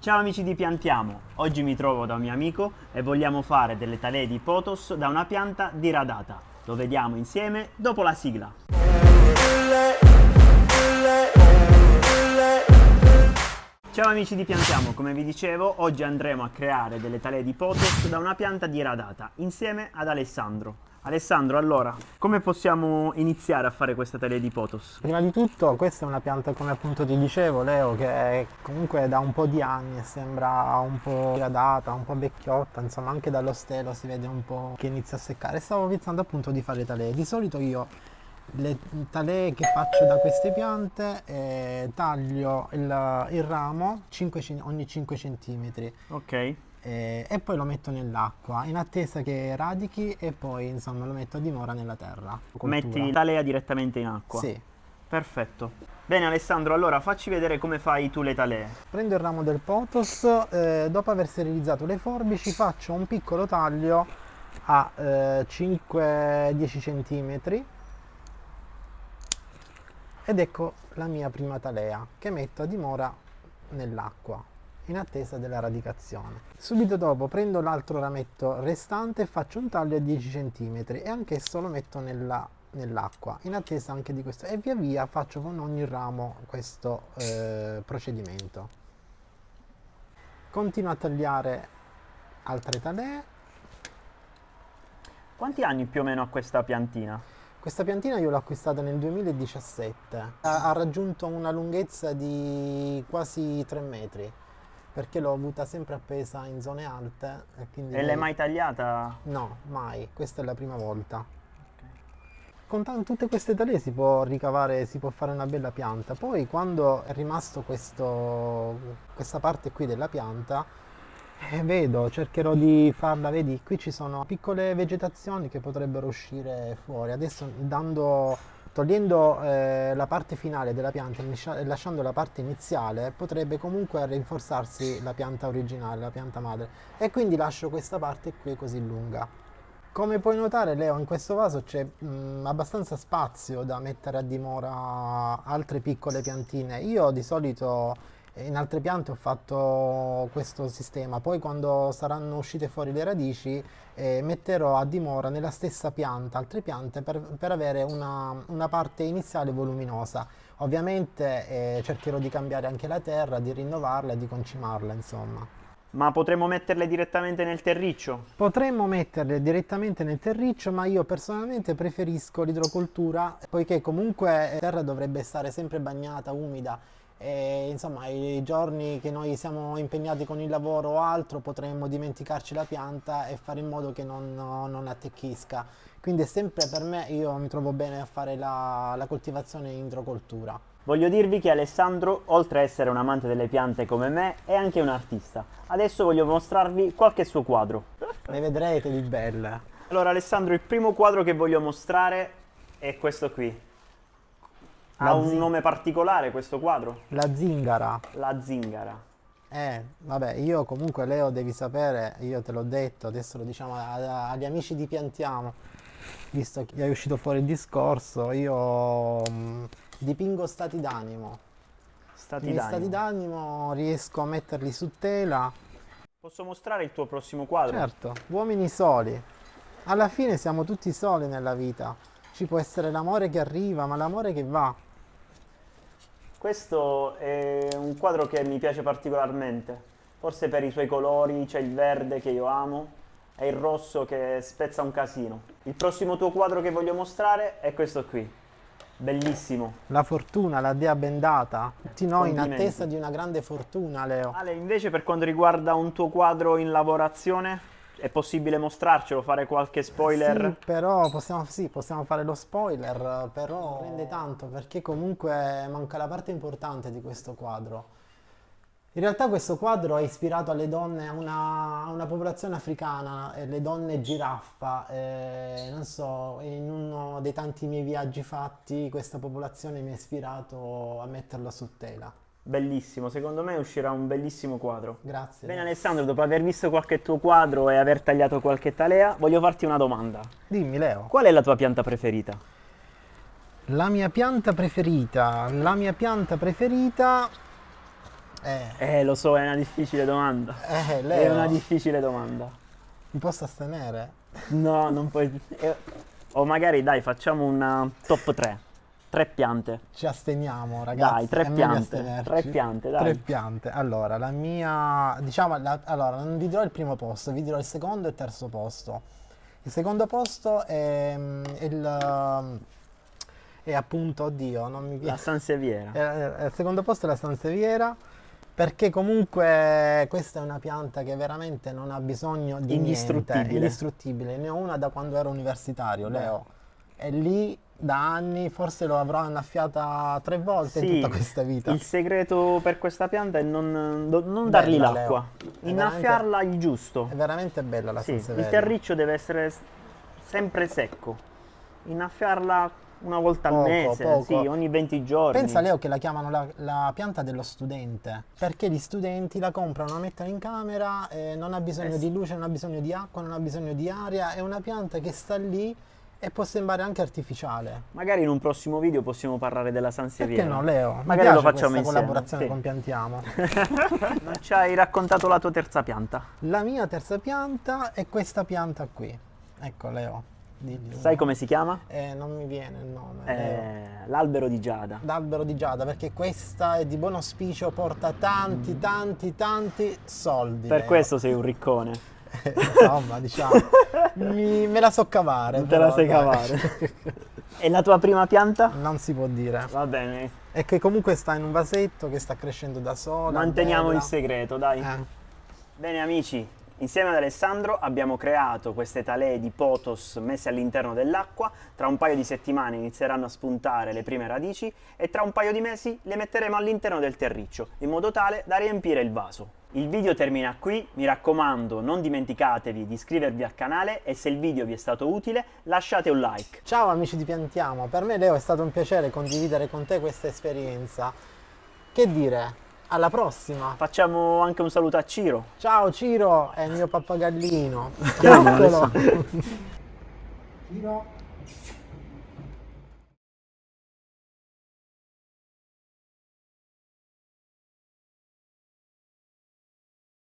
Ciao amici di Piantiamo, oggi mi trovo da un mio amico e vogliamo fare delle talee di pothos da una pianta diradata. Lo vediamo insieme dopo la sigla. Ciao amici di Piantiamo, come vi dicevo, oggi andremo a creare delle talee di pothos da una pianta diradata insieme ad Alessandro. Alessandro, allora, come possiamo iniziare a fare questa talia di pothos? Prima di tutto questa è una pianta, come appunto ti dicevo Leo, che comunque da un po' di anni sembra un po' diradata, un po' vecchiotta, insomma anche dallo stelo si vede un po' che inizia a seccare. Stavo pensando appunto di fare talee. Di solito io le talee che faccio da queste piante taglio il ramo ogni 5 cm. Ok. E poi lo metto nell'acqua in attesa che radichi e poi insomma lo metto a dimora nella terra. Metti la talea direttamente in acqua? Sì. Perfetto. Bene Alessandro, allora facci vedere come fai tu le talee. Prendo il ramo del pothos, dopo aver sterilizzato le forbici faccio un piccolo taglio a 5-10 cm ed ecco la mia prima talea che metto a dimora nell'acqua in attesa della radicazione. Subito dopo prendo l'altro rametto restante e faccio un taglio a 10 cm e anch'esso lo metto nell'acqua in attesa anche di questo e via via faccio con ogni ramo questo procedimento. Continuo a tagliare altre talee. Quanti anni più o meno ha questa piantina? Questa piantina io l'ho acquistata nel 2017, ha raggiunto una lunghezza di quasi 3 metri perché l'ho avuta sempre appesa in zone alte. E l'hai mai tagliata? No, mai, questa è la prima volta. Con tutte queste talee si può ricavare, si può fare una bella pianta. Poi quando è rimasto questa parte qui della pianta, cercherò di farla, vedi, qui ci sono piccole vegetazioni che potrebbero uscire fuori. Adesso togliendo la parte finale della pianta e lasciando la parte iniziale, potrebbe comunque rinforzarsi la pianta originale, la pianta madre. E quindi lascio questa parte qui così lunga. Come puoi notare Leo, in questo vaso c'è abbastanza spazio da mettere a dimora altre piccole piantine. Io di solito in altre piante ho fatto questo sistema, poi quando saranno uscite fuori le radici metterò a dimora nella stessa pianta altre piante per avere una parte iniziale voluminosa. Ovviamente cercherò di cambiare anche la terra, di rinnovarla e di concimarla, insomma. Ma potremmo metterle direttamente nel terriccio? Potremmo metterle direttamente nel terriccio, ma io personalmente preferisco l'idrocoltura, poiché comunque la terra dovrebbe stare sempre bagnata, umida. E insomma i giorni che noi siamo impegnati con il lavoro o altro potremmo dimenticarci la pianta e fare in modo che non attecchisca. Quindi è sempre per me, io mi trovo bene a fare la coltivazione in idrocoltura. Voglio dirvi che Alessandro, oltre a essere un amante delle piante come me, è anche un artista. Adesso voglio mostrarvi qualche suo quadro. Ne vedrete di belle. Allora Alessandro, il primo quadro che voglio mostrare è questo qui. Ha un nome particolare questo quadro? La zingara. La zingara. Vabbè, io comunque Leo devi sapere, io te l'ho detto, adesso lo diciamo agli amici di Piantiamo, visto che è uscito fuori il discorso, io dipingo stati d'animo. Stati d'animo riesco a metterli su tela. Posso mostrare il tuo prossimo quadro? Certo, uomini soli. Alla fine siamo tutti soli nella vita. Ci può essere l'amore che arriva, ma l'amore che va. Questo è un quadro che mi piace particolarmente, forse per i suoi colori, c'è il verde che io amo e il rosso che spezza un casino. Il prossimo tuo quadro che voglio mostrare è questo qui, bellissimo. La fortuna, la dea bendata, tutti noi in attesa di una grande fortuna, Leo. Ale, invece per quanto riguarda un tuo quadro in lavorazione, è possibile mostrarcelo, fare qualche spoiler? Sì, però possiamo fare lo spoiler, però non rende tanto perché comunque manca la parte importante di questo quadro. In realtà questo quadro è ispirato alle donne, a una popolazione africana, le donne giraffa. Non so, in uno dei tanti miei viaggi fatti questa popolazione mi ha ispirato a metterlo su tela. Bellissimo, secondo me uscirà un bellissimo quadro. Grazie. Bene Alessandro, dopo aver visto qualche tuo quadro e aver tagliato qualche talea, voglio farti una domanda. Dimmi Leo. Qual è la tua pianta preferita? La mia pianta preferita Lo so, è una difficile domanda. È Leo, una difficile domanda. mi posso astenere? No, non puoi... O magari, dai, facciamo una top 3. 3 piante. Ci asteniamo, ragazzi. Dai, 3 è meglio piante. astenerci. 3 piante, dai. 3 piante. Allora, la mia... Diciamo, allora, non vi dirò il primo posto, vi dirò il secondo e il terzo posto. Il secondo posto è appunto, oddio, non mi viene... La Sansevieria. Il secondo posto è la Sansevieria, perché comunque questa è una pianta che veramente non ha bisogno di niente, indistruttibile. Ne ho una da quando ero universitario, Leo. E lì da anni, forse lo avrò annaffiata 3 volte in tutta questa vita. Il segreto per questa pianta è non dargli Bella, l'acqua, Leo. innaffiarla il giusto. È veramente bella la Sì, Sansevieria. il terriccio deve essere sempre secco. Innaffiarla una volta al mese, poco. sì, ogni 20 giorni. Pensa, Leo, che la chiamano la pianta dello studente, perché gli studenti la comprano, la mettono in camera, non ha bisogno di luce, non ha bisogno di acqua, non ha bisogno di aria, è una pianta che sta lì e può sembrare anche artificiale. Magari in un prossimo video possiamo parlare della Sansevieria. Perché no, Leo? Magari lo facciamo questa insieme. collaborazione Sì. con Piantiamo. Non ci hai raccontato la tua terza pianta. La mia terza pianta è questa pianta qui. Ecco, Leo. Digli. Sai come si chiama? Non mi viene il nome. L'albero di Giada. L'albero di Giada, perché questa è di buon auspicio, porta tanti soldi. Per Leo. questo sei un riccone. Insomma, diciamo, me la so cavare. Non te la sai dai. cavare. E la tua prima pianta? Non si può dire. Va bene. È che comunque sta in un vasetto che sta crescendo da sola. Manteniamo bella. il segreto, dai. Bene amici, insieme ad Alessandro abbiamo creato queste talee di pothos messe all'interno dell'acqua. Tra un paio di settimane inizieranno a spuntare le prime radici e tra un paio di mesi le metteremo all'interno del terriccio, in modo tale da riempire il vaso. Il video termina qui, mi raccomando non dimenticatevi di iscrivervi al canale e se il video vi è stato utile lasciate un like. Ciao amici di Piantiamo, per me Leo è stato un piacere condividere con te questa esperienza. Che dire, alla prossima! Facciamo anche un saluto a Ciro. Ciao Ciro, è il mio pappagallino. Chiamalo. Eccolo. Ciro.